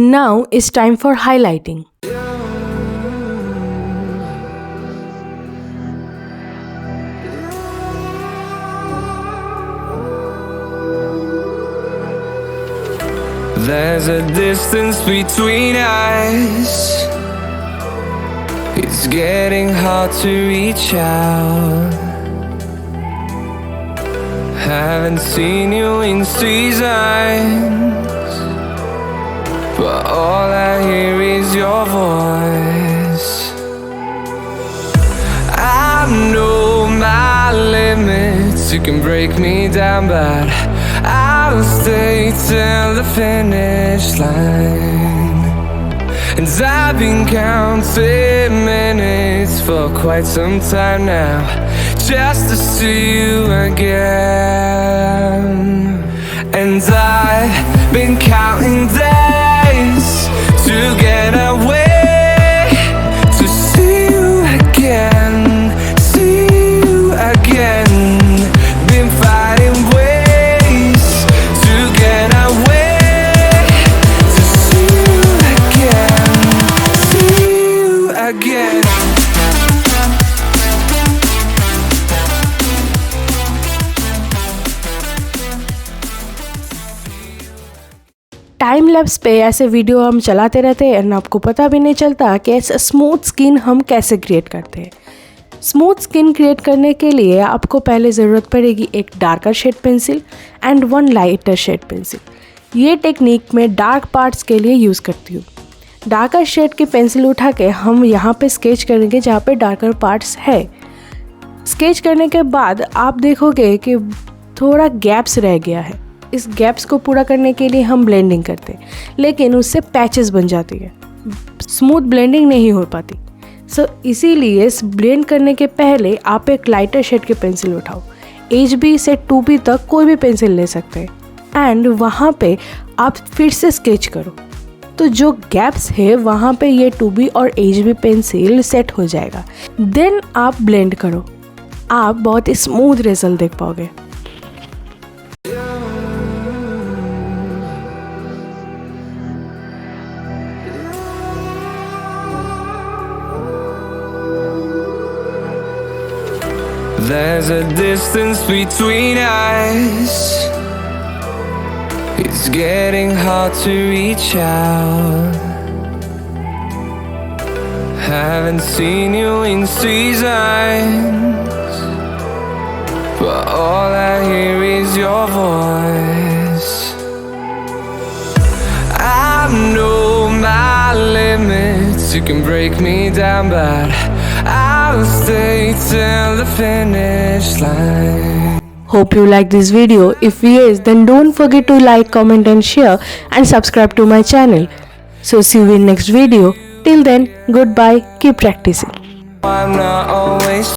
Now it's time for highlighting. There's a distance between us. It's getting hard to reach out. Haven't seen you in seasons, but all I hear is your voice. I know my limits, you can break me down, but I'll stay till the finish line. And I've been counting minutes for quite some time now, just to see you again. And I've been counting days to get away, to see you again, see you again. Been finding ways to get away, to see you again, see you again. Time lapse पे ऐसे video हम चलाते रहते हैं और आपको पता भी नहीं चलता कि ऐसा स्मूथ स्किन हम कैसे क्रिएट करते हैं। स्मूथ स्किन क्रिएट करने के लिए आपको पहले ज़रूरत पड़ेगी एक darker shade pencil and one lighter shade pencil. ये टेक्निक मैं डार्क पार्ट्स के लिए यूज़ करती हूँ। डार्कर शेड की पेंसिल उठा के हम यहाँ पे स्केच करेंगे जहाँ पे डार्कर पार्ट्स है। स्केच करने के बाद आप देखोगे कि थोड़ा गैप्स रह गया है। इस गैप्स को पूरा करने के लिए हम ब्लेंडिंग करते हैं, लेकिन उससे पैचेस बन जाती है, स्मूथ ब्लेंडिंग नहीं हो पाती। इसीलिए इस ब्लेंड करने के पहले आप एक लाइटर शेड की पेंसिल उठाओ। HB से 2B तक कोई भी पेंसिल ले सकते हैं एंड वहाँ पे आप फिर से स्केच करो, तो जो गैप्स है वहाँ पे ये 2B और HB पेंसिल सेट हो जाएगा। देन आप ब्लेंड करो, आप बहुत ही स्मूथ रिजल्ट देख पाओगे। There's a distance between us. It's getting hard to reach out. Haven't seen you in seasons, but all I hear is your voice. I know my limits, you can break me down, but I'll stay till the finish line. Hope you like this video. If yes, then don't forget to like, comment and share and subscribe to my channel. So see you in next video. Till then, goodbye. Keep practicing. I'm not always